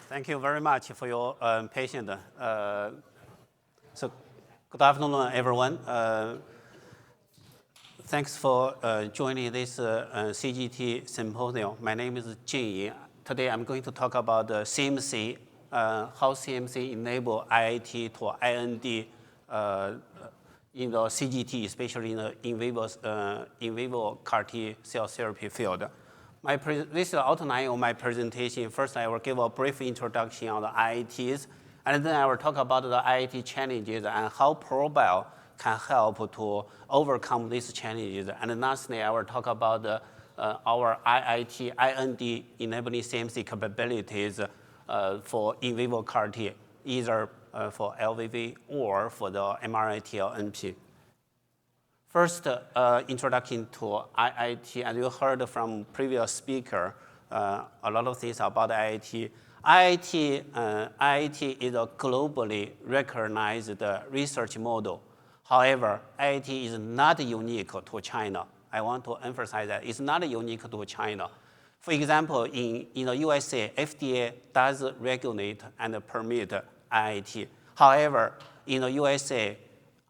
Thank you very much for your patience. So good afternoon, everyone. Thanks for joining this CGT symposium. My name is Jin Yin. Today I'm going to talk about CMC, how CMC enable IIT-to-IND in the CGT, especially in the in vivo CAR T cell therapy field. This is the outline of my presentation. First, I will give a brief introduction on the IITs, and then I will talk about the IIT challenges and how ProBio can help to overcome these challenges. And lastly, I will talk about our IIT-IND enabling CMC capabilities for in vivo CAR T, either for LVV or for the mRNA tLNP. First, introduction to IIT, and you heard from previous speaker a lot of things about IIT. IIT is a globally recognized research model. However, IIT is not unique to China. I want to emphasize that it's not unique to China. For example, in the USA, FDA does regulate and permit IIT. However, in the USA,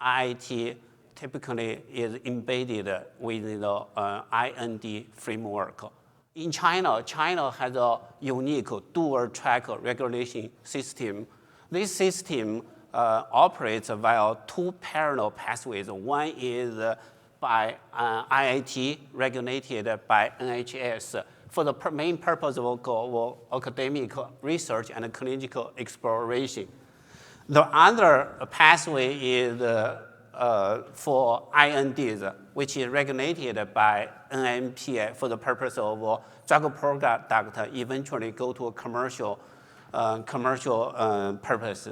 IIT typically is embedded within the IND framework. In China, China has a unique dual-track regulation system. This system operates via two parallel pathways. One is by IIT, regulated by NHS, for the main purpose of academic research and clinical exploration. The other pathway is for INDs, which is regulated by NMPA for the purpose of drug product eventually go to a commercial purpose.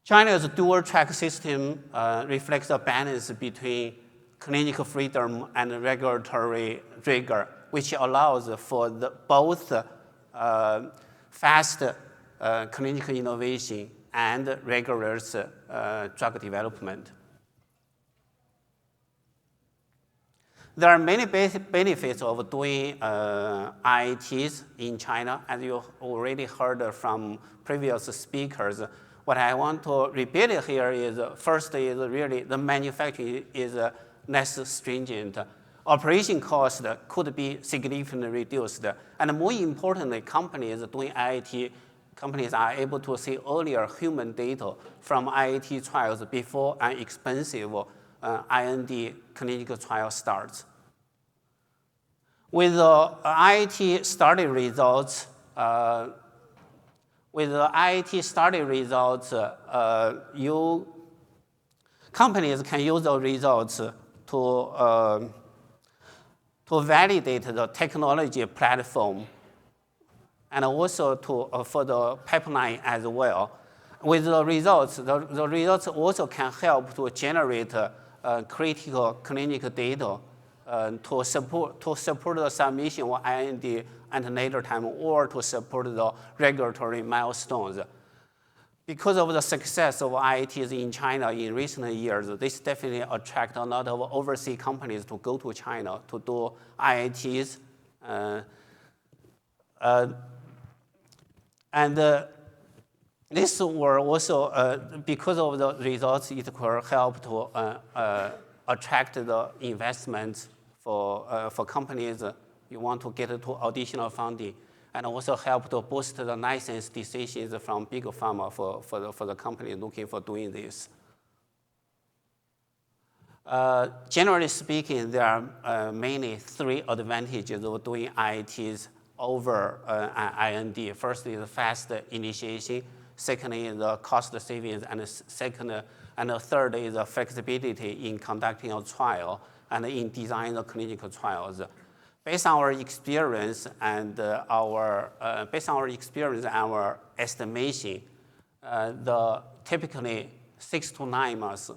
China's dual-track system reflects a balance between clinical freedom and regulatory rigor, which allows for both fast clinical innovation and rigorous drug development. There are many benefits of doing IITs in China, as you already heard from previous speakers. What I want to repeat here is, first is really the manufacturing is less stringent. Operation cost could be significantly reduced. And more importantly, companies doing IIT, companies are able to see earlier human data from IIT trials before an expensive IND clinical trial starts. With the IIT study results, companies can use the results to validate the technology platform and also for the pipeline as well. With the results also can help to generate critical clinical data to support the submission of IND at a later time or to support the regulatory milestones. Because of the success of IITs in China in recent years, this definitely attract a lot of overseas companies to go to China to do IITs. This will also, because of the results, it will help to attract the investments for companies you want to get to additional funding, and also help to boost the license decisions from big pharma for the company looking for doing this. Generally speaking, there are mainly three advantages of doing IITs over IND. First is fast initiation. Second is the cost savings, and the third is the flexibility in conducting a trial and in designing the clinical trials. Based on our experience and our estimation, the typically 6 to 9 months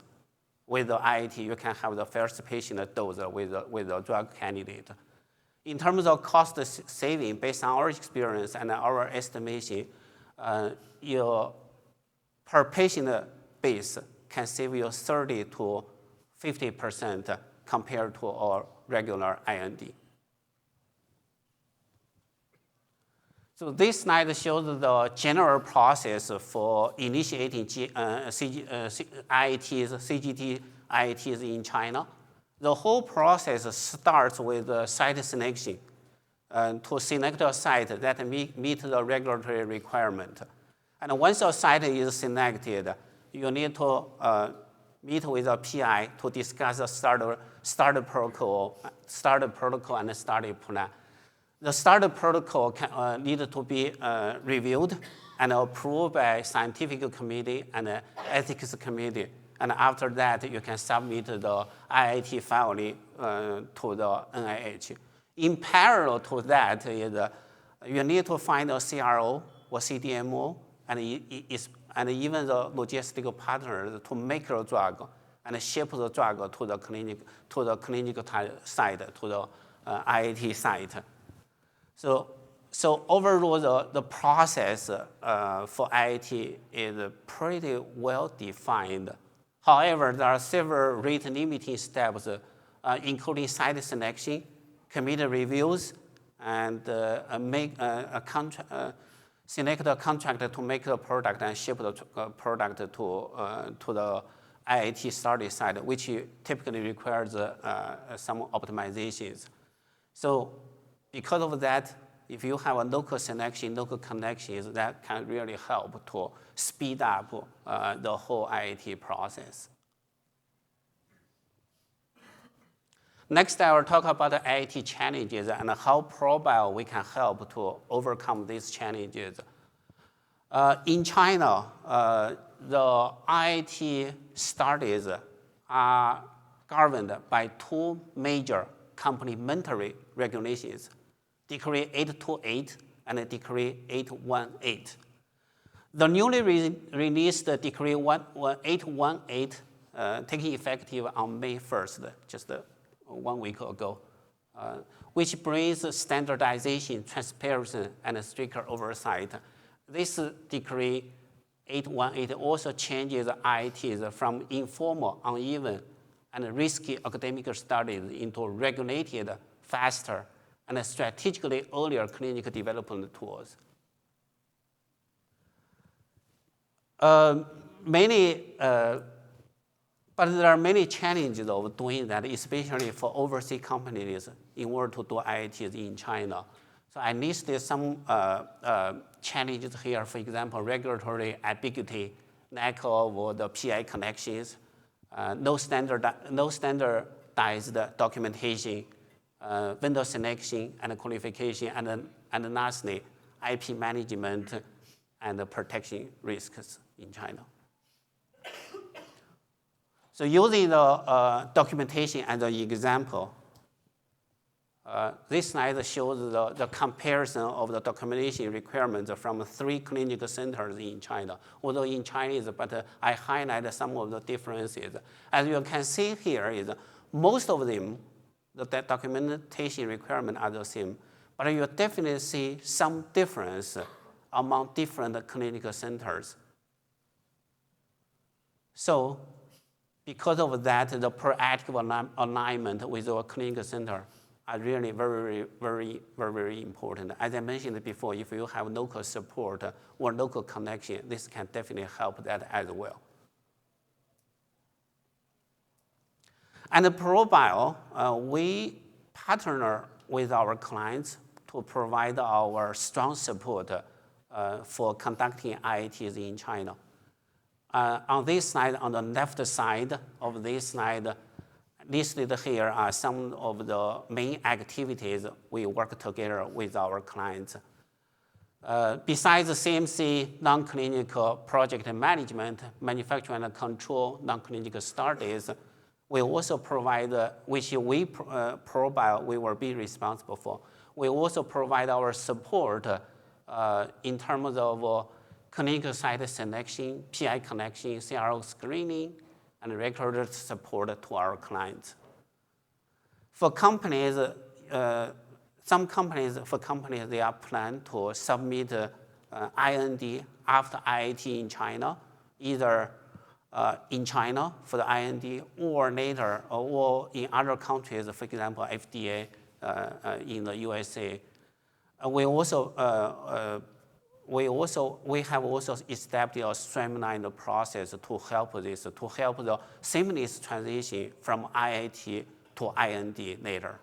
with the IIT, you can have the first patient dose with a drug candidate. In terms of cost saving, based on our experience and our estimation, your per patient base can save you 30 to 50% compared to our regular IND. So this slide shows the general process for initiating IITs, CGT IITs in China. The whole process starts with site selection to select a site that meet the regulatory requirement. And once a site is selected, you need to meet with a PI to discuss the start protocol and study plan. The start protocol need to be reviewed and approved by scientific committee and ethics committee. And after that, you can submit the IIT filing to the NIH. In parallel to that, you need to find a CRO or CDMO and even the logistical partners to make the drug and ship the drug to the clinical site, to the IIT site. So overall, the process for IIT is pretty well defined. However, there are several rate-limiting steps, including site selection, committee reviews, and select a contractor to make the product and ship the product to the IIT study site, which typically requires some optimizations. So because of that, if you have a local selection, local connections, that can really help to speed up the whole IIT process. Next, I will talk about the IIT challenges and how ProBio we can help to overcome these challenges. In China, the IIT studies are governed by two major complementary regulations, Decree 828 and Decree 818. The newly released Decree 818 taking effective on May 1st, just 1 week ago, which brings standardization, transparency, and stricter oversight. This Decree 818 also changes IITs from informal, uneven, and risky academic studies into regulated, faster, and strategically earlier clinical development tools. But there are many challenges of doing that, especially for overseas companies in order to do IITs in China. So I listed some challenges here. For example, regulatory ambiguity, lack of the PI connections, no standardized documentation, vendor selection and qualification, and lastly, IP management and protection risks in China. So using the documentation as an example, this slide shows the comparison of the documentation requirements from 3 clinical centers in China, although in Chinese, but I highlight some of the differences. As you can see here is most of them, the documentation requirements are the same, but you definitely see some difference among different clinical centers. So because of that, the proactive alignment with our clinical center are really very, very, very, very important. As I mentioned before, if you have local support or local connection, this can definitely help that as well. And at ProBio, we partner with our clients to provide our strong support for conducting IITs in China. On this slide, on the left side of this slide, listed here are some of the main activities we work together with our clients. Besides the CMC non-clinical project management, manufacturing and control non-clinical studies, we also provide, which we, ProBio, we will be responsible for. We also provide our support in terms of clinical site selection, PI connection, CRO screening, and regulatory support to our clients. For companies, they are planned to submit IND after IIT in China, either in China for the IND or later, or in other countries, for example, FDA in the USA. We have also established a streamlined process to help the seamless transition from IIT to IND later.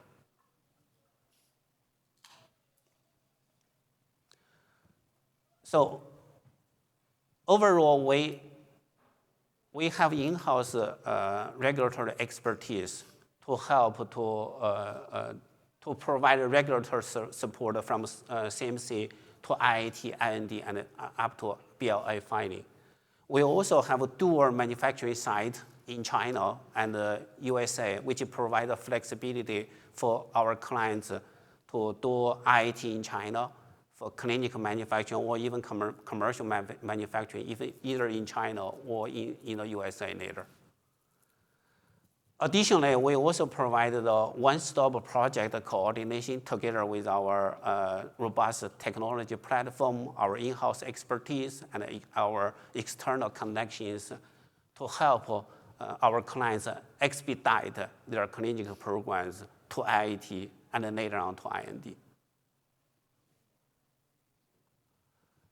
So overall, we have in-house regulatory expertise to help to provide regulatory support from CMC to IIT, IND, and up to BLA filing. We also have a dual manufacturing site in China and USA, which provide flexibility for our clients to do IIT in China for clinical manufacturing or even commercial manufacturing, either in China or in the USA later. Additionally, we also provided a one-stop project coordination together with our robust technology platform, our in-house expertise, and our external connections to help our clients expedite their clinical programs to IIT and then later on to IND.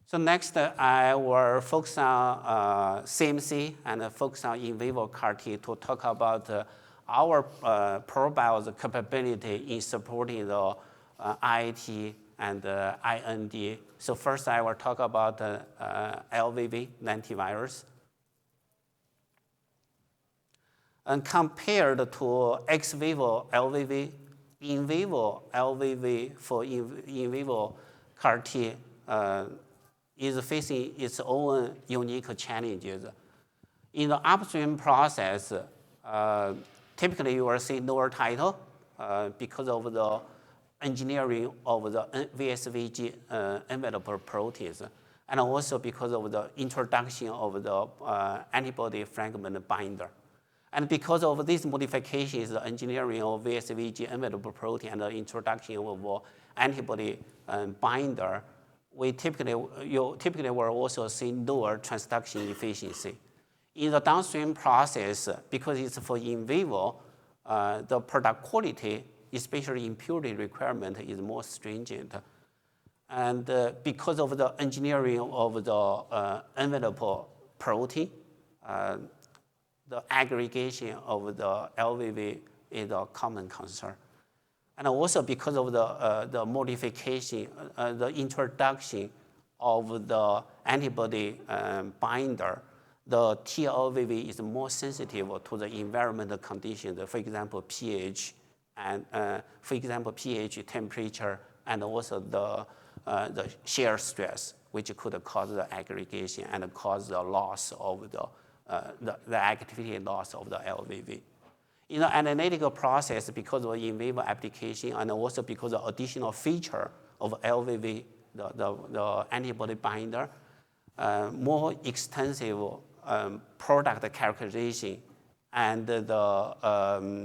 So next, I will focus on CMC and focus on in vivo CAR-T to talk about our ProBio's capability in supporting the IIT and IND. So first, I will talk about LVV, lentivirus. And compared to ex vivo LVV, in vivo LVV for in vivo CAR-T is facing its own unique challenges. In the upstream process, typically you will see lower titer because of the engineering of the VSVG envelope proteins, and also because of the introduction of the antibody fragment binder. And because of these modifications, the engineering of VSVG envelope protein and the introduction of antibody binder, you typically will also see lower transduction efficiency. In the downstream process, because it's for in vivo, the product quality, especially impurity requirement, is more stringent. And because of the engineering of the envelope protein, the aggregation of the LVV is a common concern. And also because of the modification, the introduction of the antibody binder, the tLVV is more sensitive to the environmental conditions, for example, pH, and pH, temperature, and also the shear stress, which could cause the aggregation and cause the loss of the activity loss of the LVV. In the analytical process, because of in vivo application and also because of additional feature of LVV, the antibody binder, more extensive product characterization and the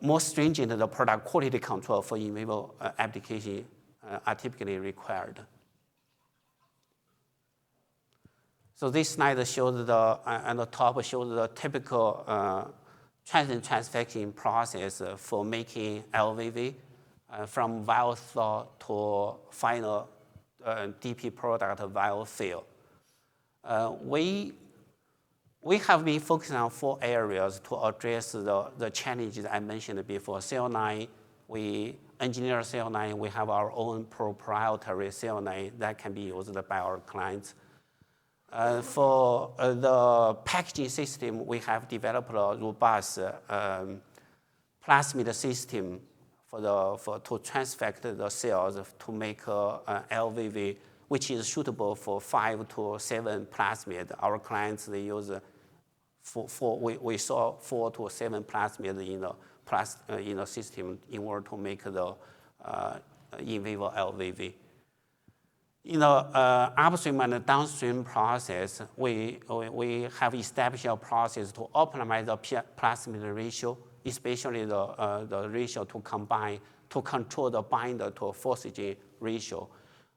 more stringent the product quality control for in vivo application are typically required. So this slide shows on the top shows the typical transfection process for making LVV from vial thaw to final DP product vial fill. We have been focusing on 4 areas to address the challenges I mentioned before. Cell line, we engineer cell line. We have our own proprietary cell line that can be used by our clients. For the packaging system, we have developed a robust plasmid system to transfect the cells to make LVV, which is suitable for 5 to 7 plasmid. Our clients, they use we saw 4 to 7 plasmid in the system in order to make the in vivo LVV. In the upstream and downstream process, we have established a process to optimize the plasmid ratio, especially the ratio to combine to control the binder to force-gene ratio.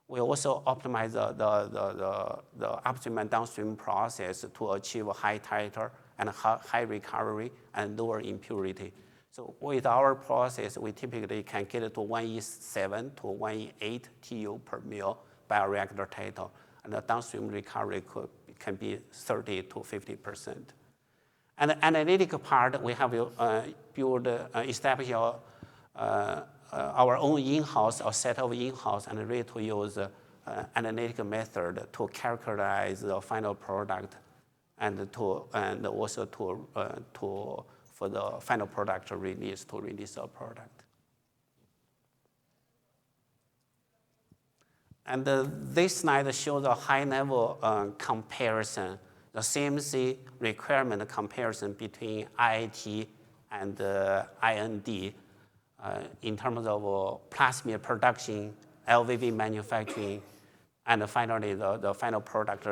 We also optimize the upstream and downstream process to achieve high titer and high recovery and lower impurity. So with our process, we typically can get to 1E7 to 1E8 TU per mil bioreactor titer, and the downstream recovery can be 30 to 50%. And the analytical part, we have established our own in-house, a set of in-house, and ready to use analytical method to characterize the final product, and also for the final product release, to release the product. And this slide shows a high-level comparison, the CMC requirement comparison between IIT and IND in terms of plasmid production, LVV manufacturing, and finally the final product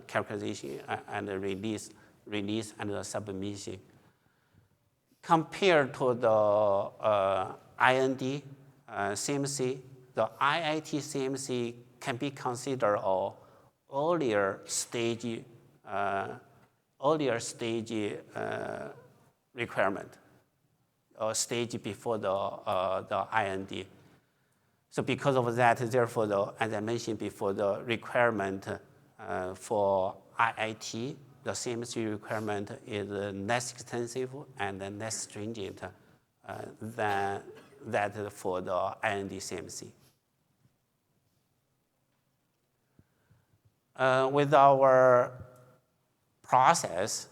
characterization and release and the submission. Compared to the IND CMC, the IIT CMC can be considered an earlier stage requirement, or stage before the IND. So because of that, therefore, as I mentioned before, the requirement for IIT, the CMC requirement is less extensive and less stringent than that for the IND CMC. With our process,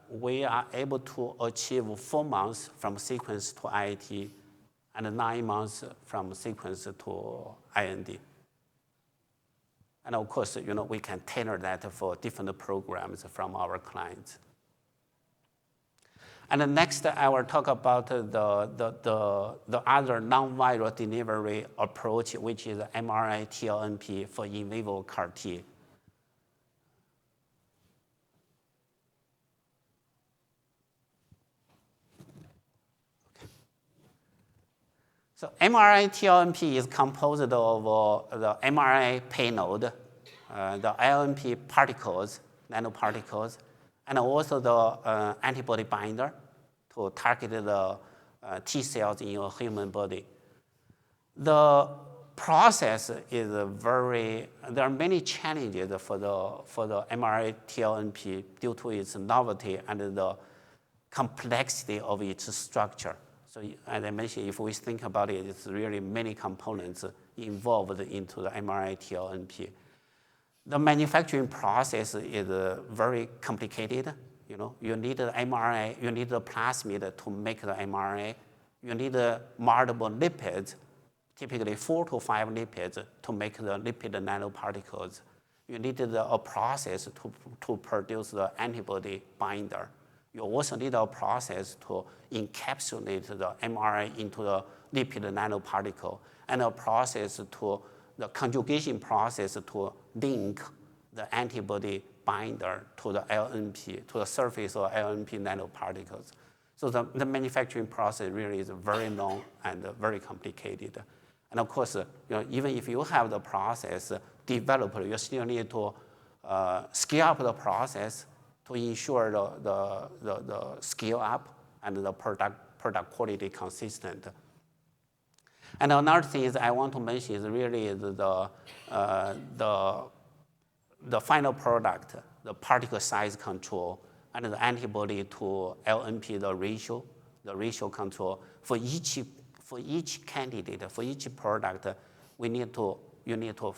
we are able to achieve 4 months from sequence to IIT and 9 months from sequence to IND. And of course, we can tailor that for different programs from our clients. And next, I will talk about the other non-viral delivery approach, which is mRNA tLNP for in vivo CAR T. So mRNA tLNP is composed of the mRNA payload, the LNP particles, nanoparticles, and also the antibody binder to target the T cells in your human body. The process is there are many challenges for the mRNA tLNP due to its novelty and the complexity of its structure. So as I mentioned, if we think about it, it's really many components involved into the mRNA tLNP. The manufacturing process is very complicated. You need the mRNA, you need the plasmid to make the mRNA. You need multiple lipids, typically 4 to 5 lipids to make the lipid nanoparticles. You need a process to produce the antibody binder. You also need a process to encapsulate the mRNA into the lipid nanoparticle, and the conjugation process to link the antibody binder to the LNP, to the surface of LNP nanoparticles. So the manufacturing process really is very long and very complicated. And of course, even if you have the process developed, you still need to scale up the process to ensure the scale up and the product quality consistent. And another thing is I want to mention is really the final product, the particle size control, and the antibody to LNP, the ratio control. For each candidate, for each product, you need to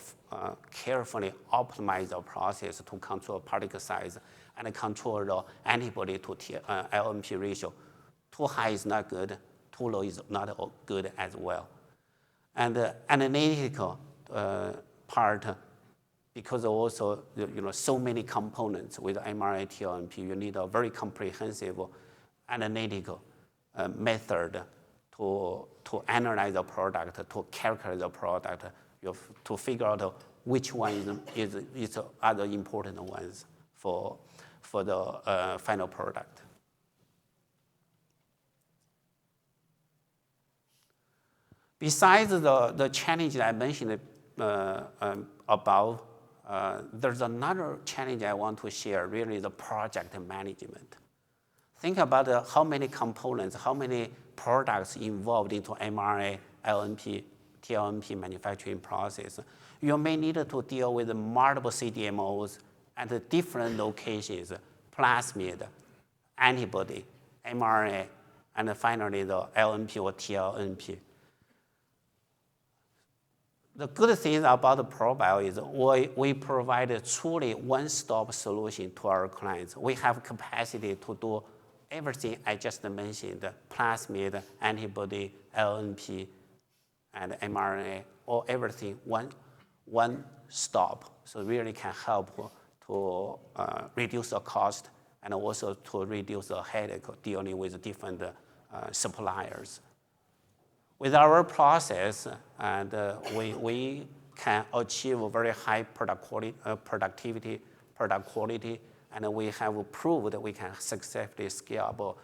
carefully optimize the process to control particle size and control the antibody to LNP ratio. Too high is not good, too low is not good as well. And the analytical part, because also so many components with mRNA tLNP, you need a very comprehensive analytical method to analyze the product, to characterize the product, to figure out which one is other important ones for the final product. Besides the challenge I mentioned above, there's another challenge I want to share, really the project management. think about how many components, how many products involved into mRNA, LNP, tLNP manufacturing process. You may need to deal with multiple CDMOs at different locations, plasmid, antibody, mRNA, and finally the LNP or tLNP. The good thing about the ProBio is we provide a truly one-stop solution to our clients. We have capacity to do everything I just mentioned, plasmid, antibody, LNP, and mRNA, or everything one stop. So really can help to reduce the cost and also to reduce the headache dealing with different suppliers. With our process, and we can achieve very high product quality, and we have proved that we can successfully scale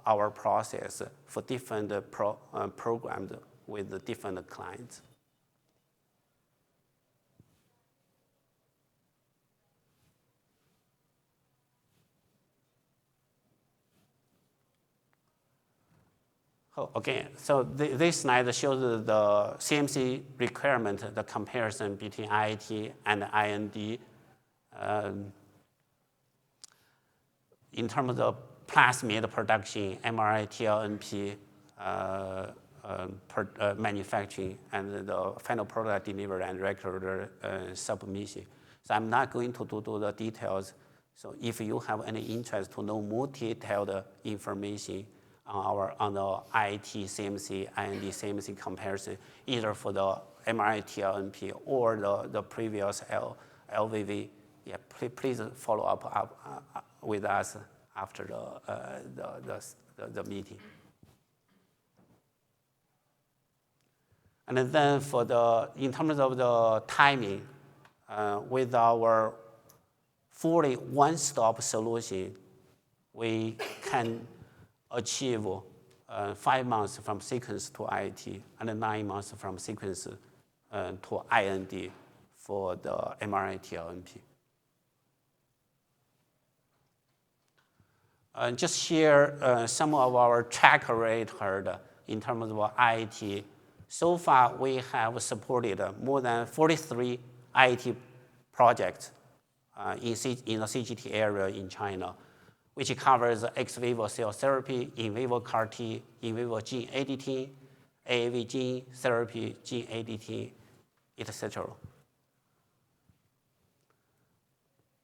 our process for different programs with different clients. Okay, so this slide shows the CMC requirement, the comparison between IIT and IND. In terms of plasmid production, mRNA, tLNP manufacturing, and the final product delivery and record submission. So I'm not going to do the details. So if you have any interest to know more detailed information on the IIT CMC, IND CMC comparison, either for the mRNA, tLNP, or the previous LVV, yeah, please follow up with us after the meeting. And then in terms of the timing, with our fully one-stop solution, we can achieve 5 months from sequence to IIT and 9 months from sequence to IND for the mRNA, tLNP. Just share some of our track record in terms of IIT. So far, we have supported more than 43 IIT projects in the CGT area in China, which covers ex vivo cell therapy, in vivo CAR T, in vivo gene editing, AAV gene therapy, gene editing, etc.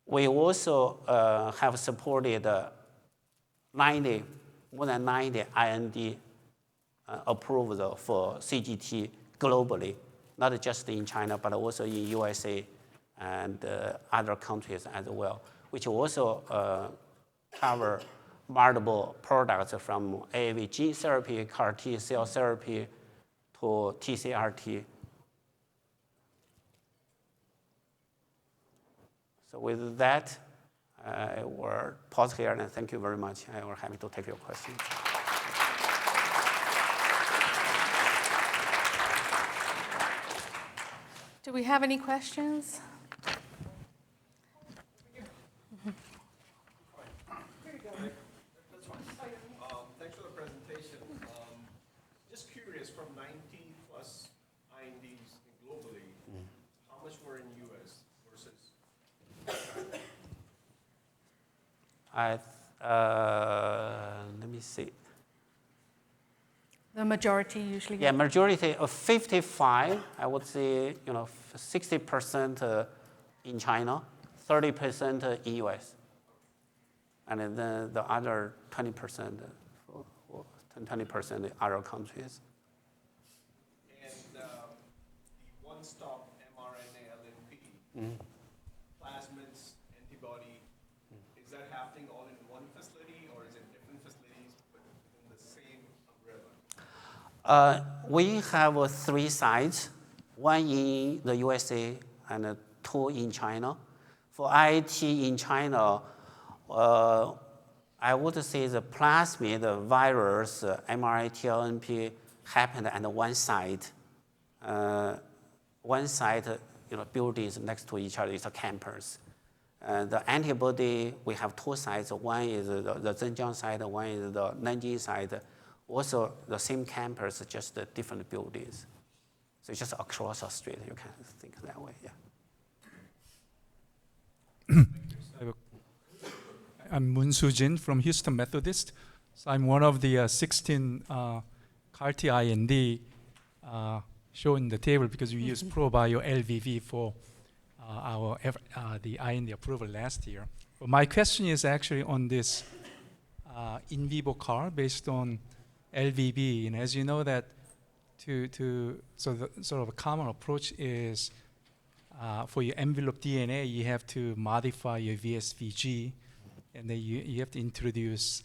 We also have supported more than 90 IND approved for CGT globally, not just in China, but also in USA and other countries as well, which also cover multiple products from AAV gene therapy, CAR T cell therapy, to TCR-T. So with that, I will pause here and thank you very much. I will happy to take your questions. Do we have any questions? Thanks for the presentation. Just curious, from 90 plus INDs globally, how much were in US versus Let me see. The majority usually. Yeah, majority of 55, I would say, 60% in China, 30% in US, and then the other 20%, 20% in other countries. And the one-stop mRNA LNP, plasmids, antibody, is that happening all in one facility, or is it different facilities but in the same umbrella? We have 3 sites, 1 in the USA and 2 in China. For IIT in China, I would say the plasmid, the virus, mRNA, tLNP happened at one site. One site, buildings next to each other is a campus. The antibody, we have two sites. One is the Zhenjiang site, one is the Nanjing site. Also, the same campus, just the different buildings. So it's just across the street, you can think that way, yeah. I'm Moon-Soo Jin from Houston Methodist. So I'm one of the 16 CAR-T IND shown in the table because we used ProBio LVV for the IND approval last year. But my question is actually on this in vivo CAR based on LVV. And as you know that so the sort of a common approach is for your envelope DNA, you have to modify your VSVG, and then you have to introduce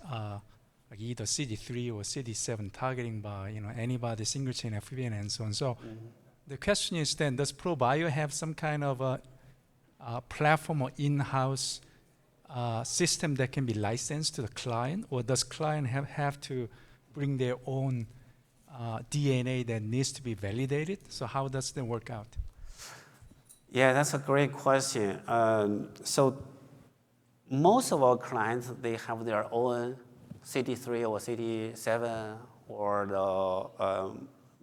like either CD3 or CD7 targeting by antibody single chain FVN and so on. So the question is then, does ProBio have some kind of a platform or in-house system that can be licensed to the client, or does client have to bring their own DNA that needs to be validated? So how does that work out? Yeah, that's a great question. So most of our clients, they have their own CD3 or CD7 or the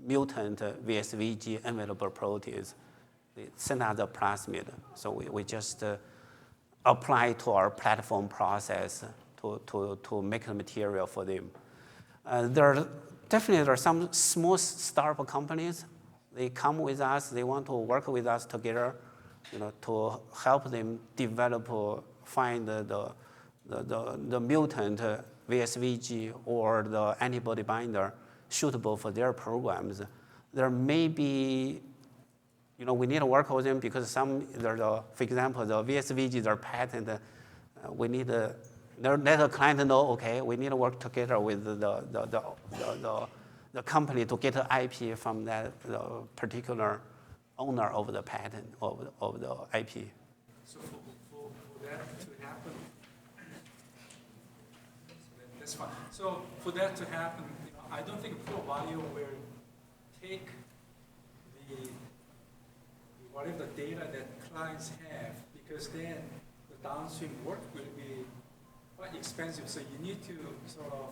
mutant VSVG envelope proteins. They send out the plasmid. So we just apply to our platform process to make the material for them. There are some small startup companies. They come with us. They want to work with us together, to help them develop, find the mutant VSVG or the antibody binder suitable for their programs. There may be, we need to work with them because for example, the VSVGs are patent. We need to let the client know, okay, we need to work together with the company to get the IP from that particular owner of the patent of the IP. So for that to happen, that's fine. So for that to happen, I don't think ProBio will take whatever the data that clients have, because then the downstream work will be quite expensive. So you need to sort of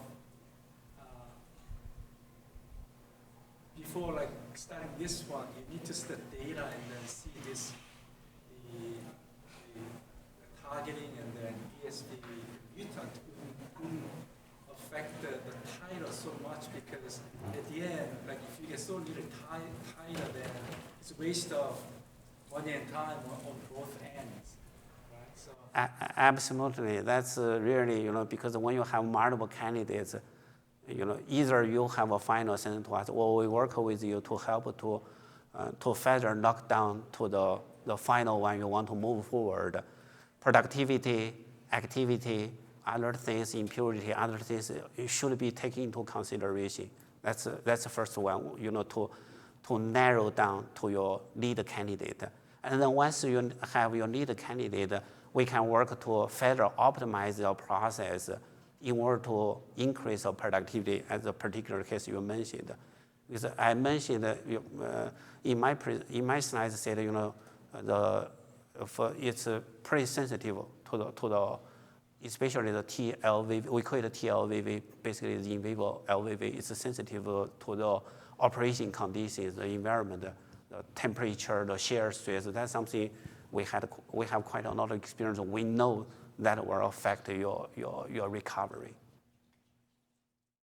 before starting this one, you need to study data and then see the targeting, and then VSV mutant wouldn't affect the titer so much, because at the end, if you get so little titer, then it's a waste of money and time on both ends, right? So Absolutely, that's really, because when you have multiple candidates, either you have a final sentence to us, or we work with you to help to further knock down to the final one you want to move forward. Productivity, activity, other things, impurity, other things, it should be taken into consideration. That's the first one, to narrow down to your lead candidate. And then once you have your lead candidate, we can work to further optimize your process in order to increase the productivity, as a particular case you mentioned. Because I mentioned in my slides said, it's pretty sensitive to the especially the tLVV. We call it tLVV, basically the in vivo LVV. It's sensitive to the operation conditions, the environment, the temperature, the shear stress. That's something we have quite a lot of experience. We know that will affect your recovery.